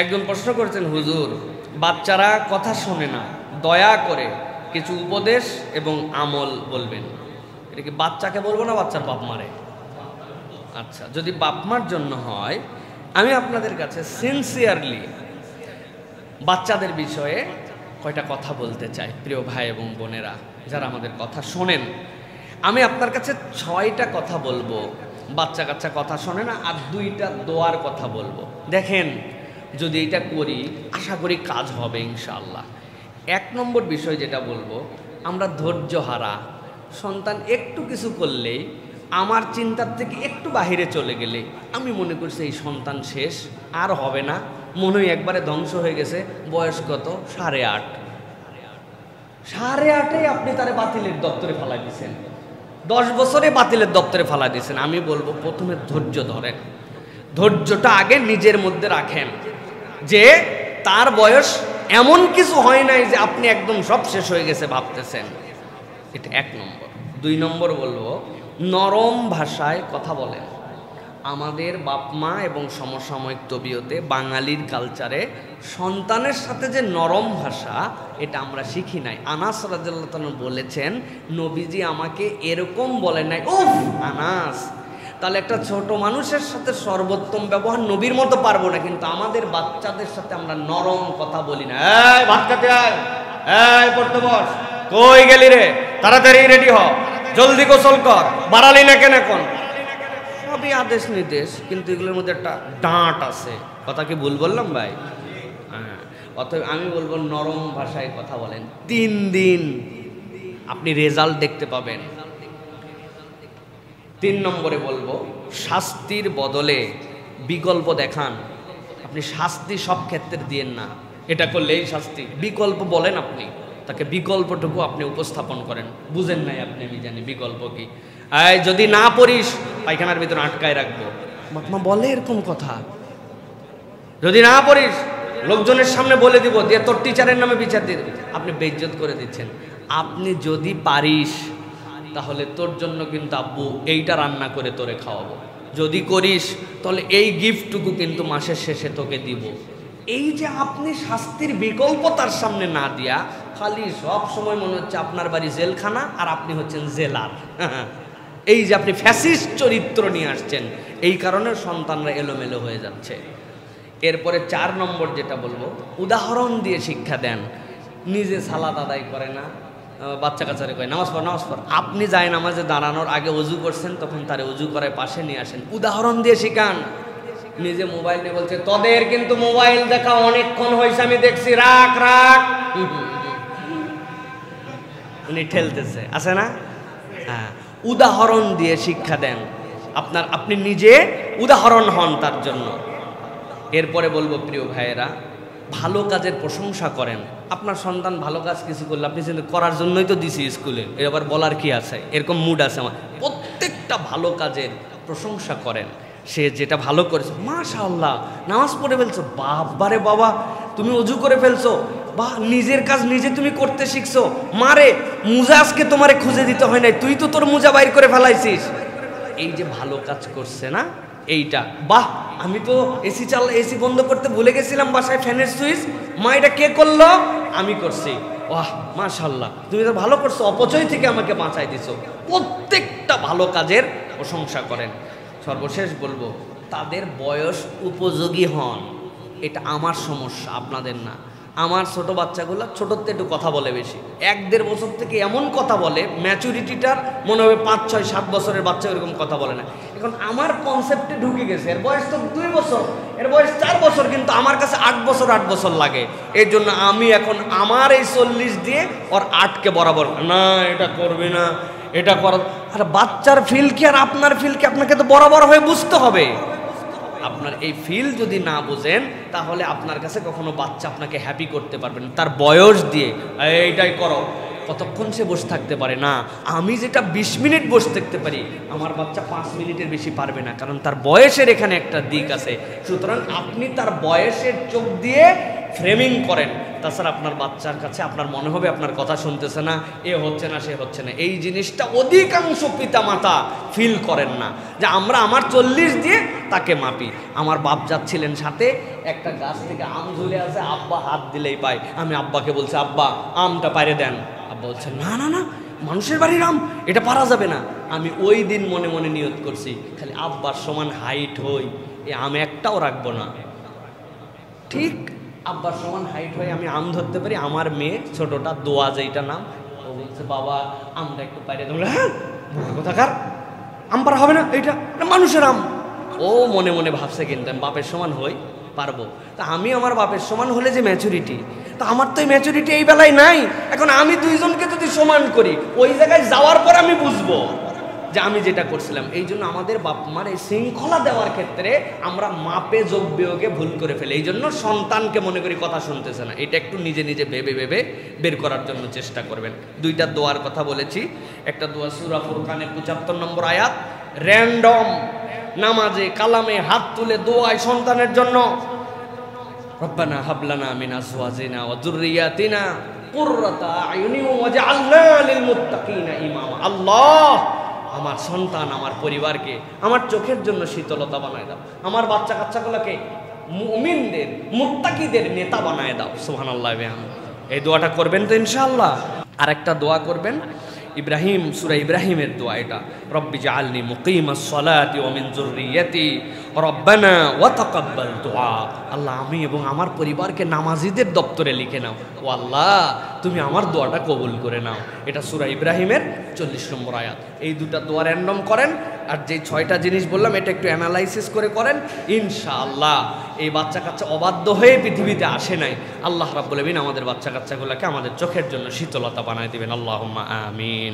একজন প্রশ্ন করেছেন, হুজুর বাচ্চারা কথা শোনে না, দয়া করে কিছু উপদেশ এবং আমল বলবেন। এটা কি বাচ্চাকে বলবো না বাচ্চার বাপ মারে? আচ্ছা, যদি বাপ মার জন্য হয়, আমি আপনাদের কাছে সিনসিয়ারলি বাচ্চাদের বিষয়ে কয়টা কথা বলতে চাই। প্রিয় ভাই এবং বোনেরা যারা আমাদের কথা শোনেন, আমি আপনার কাছে 6টা কথা বলবো। বাচ্চা কাচ্চা কথা শোনে না, আর 2টা দোয়ার কথা বলবো। দেখেন, যদি এটা করি আশা করি কাজ হবে ইনশাআল্লাহ। 1 নম্বর বিষয় যেটা বলবো, আমরা ধৈর্য হারা সন্তান একটু কিছু করলেই, আমার চিন্তার থেকে একটু বাহিরে চলে গেলে আমি মনে করছি এই সন্তান শেষ, আর হবে না, মনে হয় একবারে ধ্বংস হয়ে গেছে। বয়স কত? 8.5। 8.5 আপনি তারে বাতিলের দপ্তরে ফালাই দিয়েছেন, 10 বছরে বাতিলের দপ্তরে ফালাই দিয়েছেন। আমি বলবো প্রথমে ধৈর্য ধরেন, ধৈর্যটা আগে নিজের মধ্যে রাখেন, যে তার বয়স এমন কিছু হয় নাই যে আপনি একদম সব শেষ হয়ে গেছে ভাবতেছেন। এটা 1 নম্বর। 2 নম্বর বলবো, নরম ভাষায় কথা বলেন। আমাদের বাপ মা এবং সমসাময়িক তবিয়তে বাঙালির কালচারে সন্তানের সাথে যে নরম ভাষা, এটা আমরা শিখি নাই। আনাস রাদিয়াল্লাহু তাআলা বলেছেন, নবীজি আমাকে এরকম বলেন নাই, উফ আনাস। তাহলে একটা ছোট মানুষের সাথে সর্বোত্তম ব্যবহার নবীর মতো পারবো না, কিন্তু আমাদের বাচ্চাদের সাথে আমরা নরম কথা বলি না। এই ভাত খেতে আয়, এই পড়তে বস, কই গেলি রে, তাড়াতাড়ি রেডি হ, জলদি গোসল কর, বাড়ালি না কেন এখন? সবই আদেশ নির্দেশ, কিন্তু এগুলোর মধ্যে একটা ডাঁট আছে। কথা কি ভুল বললাম ভাই? হ্যাঁ, অতএব আমি বলবো নরম ভাষায় কথা বলেন। 3 দিন আপনি রেজাল্ট দেখতে পাবেন। 3 নম্বরে বলবো, শাস্তির বদলে বিকল্প দেখান। আপনি শাস্তি সব ক্ষেত্রে দিয়েন না, এটা করলে এই শাস্তি, বিকল্প বলেন। আপনি তাকে বিকল্পটুকু আপনি উপস্থাপন করেন। বুঝেন নাই আপনি, আমি জানি বিকল্প কি। যদি না পড়িস পায়খানার ভিতরে আটকায় রাখবো, বাপমা বলে এরকম কথা। যদি না পড়িস লোকজনের সামনে বলে দিব, দিয়ে তোর টিচারের নামে বিচার দিয়ে দেবে। আপনি বেইজ্জত করে দিচ্ছেন। আপনি যদি পারিস তাহলে তোর জন্য কিন্তু আব্বু এইটা রান্না করে তোরে খাওয়াবো, যদি করিস তাহলে এই গিফটটুকু কিন্তু মাসের শেষে তোকে দিব। এই যে আপনি শাস্তির বিকল্প তার সামনে না দিয়া, খালি সব সময় মনে হচ্ছে আপনার বাড়ি জেলখানা আর আপনি হচ্ছেন জেলার। এই যে আপনি ফ্যাসিস্ট চরিত্র নিয়ে আসছেন, এই কারণে সন্তানরা এলোমেলো হয়ে যাচ্ছে। এরপরে 4 নম্বর যেটা বলবো, উদাহরণ দিয়ে শিক্ষা দেন। নিজে সালাত আদায় করে না, বাচ্চা কাচ্চারে কয় নামাজ পড় নামাজ পড়। আপনি যায় নামাজে দাঁড়ানোর আগে অজু করছেন, তখন তারে অজু করে পাশে নিয়ে আসেন, উদাহরণ দিয়ে শিখান। নিজে মোবাইল নিয়ে বলছে, তোদের কিন্তু মোবাইল দেখা অনেকক্ষণ হয়েছে, আমি দেখছি, রাখ রাখ। উনি ঠেলতেছে, আছে না? হ্যাঁ, উদাহরণ দিয়ে শিক্ষা দেন। আপনি নিজে উদাহরণ হন তার জন্য। এরপরে বলবো, প্রিয় ভাইয়েরা, ভালো কাজের প্রশংসা করেন। আপনার সন্তান ভালো কাজ কিছু করলে আপনি চিন্তা করার জন্যই তো দিছি স্কুলে, এবার বলার কি আছে, এরকম মুড আছে আমার। প্রত্যেকটা ভালো কাজের প্রশংসা করেন। সে যেটা ভালো করেছে, মাশাআল্লাহ নামাজ পড়ে ফেলছো, বাবারে বাবা তুমি অজু করে ফেলছো, বা নিজের কাজ নিজে তুমি করতে শিখছো, মারে মুজা আজকে তোমারে খুঁজে দিতে হয় নাই, তুই তো তোর মুজা বাইর করে ফেলাইছিস। এই যে ভালো কাজ করছে না, এইটা বাহ, আমি তো এসি বন্ধ করতে ভুলে গেছিলাম বাসায়, ফ্যানের সুইচ, মা এটা কে করলো? আমি করছি। বাহ মাশাআল্লাহ, তুমি তো ভালো করছো, অপচয় থেকে আমাকে বাঁচাই দিছো। প্রত্যেকটা ভালো কাজের প্রশংসা করেন। সর্বশেষ বলবো, তাদের বয়স উপযোগী হন। এটা আমার সমস্যা, আপনাদের না। আমার ছোট বাচ্চাগুলো ছোটোতে একটু কথা বলে বেশি, 1-1.5 বছর থেকে এমন কথা বলে, ম্যাচুরিটিটার মনে হবে 5, 6, 7 বছরের বাচ্চা এরকম কথা বলে না। এখন আমার কনসেপ্টে ঢুকে গেছে, এর বয়স তো 2 বছর, এর বয়স 4 বছর, কিন্তু আমার কাছে 8 বছর লাগে। এর জন্য আমি এখন আমার এই 40 দিয়ে ওর 8কে বরাবর, না এটা করবে না, এটা কর। আর বাচ্চার ফিল কি আর আপনার ফিল কি, আপনাকে তো বরাবর হয়ে বুঝতে হবে। আপনার এই ফিল যদি না বোঝেন, তাহলে আপনার কাছে কখনো বাচ্চা আপনাকে হ্যাপি করতে পারবেন। তার বয়স দিয়ে এইটাই করো, কতক্ষণ সে বসে থাকতে পারে না। আমি যেটা 20 মিনিট বসে থাকতে পারি, আমার বাচ্চা 5 মিনিটের বেশি পারবে না, কারণ তার বয়সের এখানে একটা দিক আছে। সুতরাং আপনি তার বয়সের চোখ দিয়ে ফ্রেমিং করেন, তাছাড়া আপনার বাচ্চার কাছে আপনার মনে হবে আপনার কথা শুনতেছে না, এ হচ্ছে না, সে হচ্ছে না। এই জিনিসটা অধিকাংশ পিতামাতা ফিল করেন না, যে আমরা আমার 40 দিয়ে তাকে মাপি। আমার বাপ যাচ্ছিলেন সাথে, একটা গাছ থেকে আম ঝুলে আছে, আব্বা হাত দিলেই পায়। আমি আব্বাকে বলছি, আব্বা আমটা পারে দেন। আব্বা বলছেন, না না না, মানুষের বাড়ির আম, এটা পারা যাবে না। আমি ওই দিন মনে মনে নিয়ত করছি, খালি আব্বার সমান হাইট হই, এ আম একটাও রাখবো না। ঠিক আব্বার সমান হাইট হয়ে আমি আম ধরতে পারি। আমার মেয়ে ছোটটা, দোয়া যেইটা নাম, ও বলছে, বাবা আমটা একটু পাইরে দেবো। হ্যাঁ, কোথাকার আম পারা হবে না, এইটা মানুষের আম। ও মনে মনে ভাবছে কিন্তু আমি বাপের সমান হই, পারবো। তা আমি আমার বাপের সমান হলে যে ম্যাচুরিটি, তা আমার তো এই ম্যাচুরিটি এই বেলায় নাই। এখন আমি দুইজনকে যদি সমান করি, ওই জায়গায় যাওয়ার পর আমি বুঝবো যে আমি যেটা করছিলাম। এই জন্য আমাদের বাপ মার এই শৃঙ্খলা দেওয়ার ক্ষেত্রে আমরা মাপে যোগ বিয়োগে ভুল করে ফেলি। এই জন্য সন্তানকে মনে করি কথা শুনতেছে না, এটা একটু নিজে নিজে ভেবে ভেবে বের করার জন্য চেষ্টা করবেন। দুইটা দোয়ার কথা বলেছি। একটা দোয়া সূরা ফুরকানের 75 নম্বর আয়াত, র্যান্ডম নামাজে কালামে হাত তুলে দোয়ায় সন্তানের জন্য, রব্বানা হাবলানা মিন আজওয়াজিনা ওয়া যুররিয়াতিনা কুররাতা আয়ুনি ওয়াজআলনা লিল মুত্তাকিনা ইমামা। আল্লাহ, আমার সন্তান, আমার পরিবারকে আমার চোখের জন্য শীতলতা বানায় দাও, আমার বাচ্চা কাচ্চাগুলোকে মুমিনদের মুত্তাকিদের নেতা বানায় দাও। সুবহানাল্লাহ। এই দোয়াটা করবেন তো ইনশাআল্লাহ। আর একটা দোয়া করবেন, ইব্রাহিম, সূরা ইব্রাহিমের দোয়া এটা, রব্বি জাআলনি মুকিমাস সালাতি ওয়া মিন যুররিয়াতি রব্বানা ওয়া তাকাব্বাল দুআ। আল্লাহ, আমি এবং আমার পরিবারকে নামাজিদের দপ্তরে লিখে নাও। ও আল্লাহ, তুমি আমার দোয়াটা কবুল করে নাও। এটা সূরা ইব্রাহিমের 40 নম্বর আয়াত। এই দুটা দোয়া র্যান্ডম করেন, আর যে 6টা জিনিস বললাম এটা একটু অ্যানালাইসিস করে করেন, ইনশাআল্লাহ। এই বাচ্চা কাচ্চা অবাধ্য হয়ে পৃথিবীতে আসে নাই। আল্লাহ রাব্বুল আলামিন আমাদের বাচ্চা কাচ্চাগুলোকে আমাদের চোখের জন্য শীতলতা বানায় দিবেন। আল্লাহুম্মা আমিন।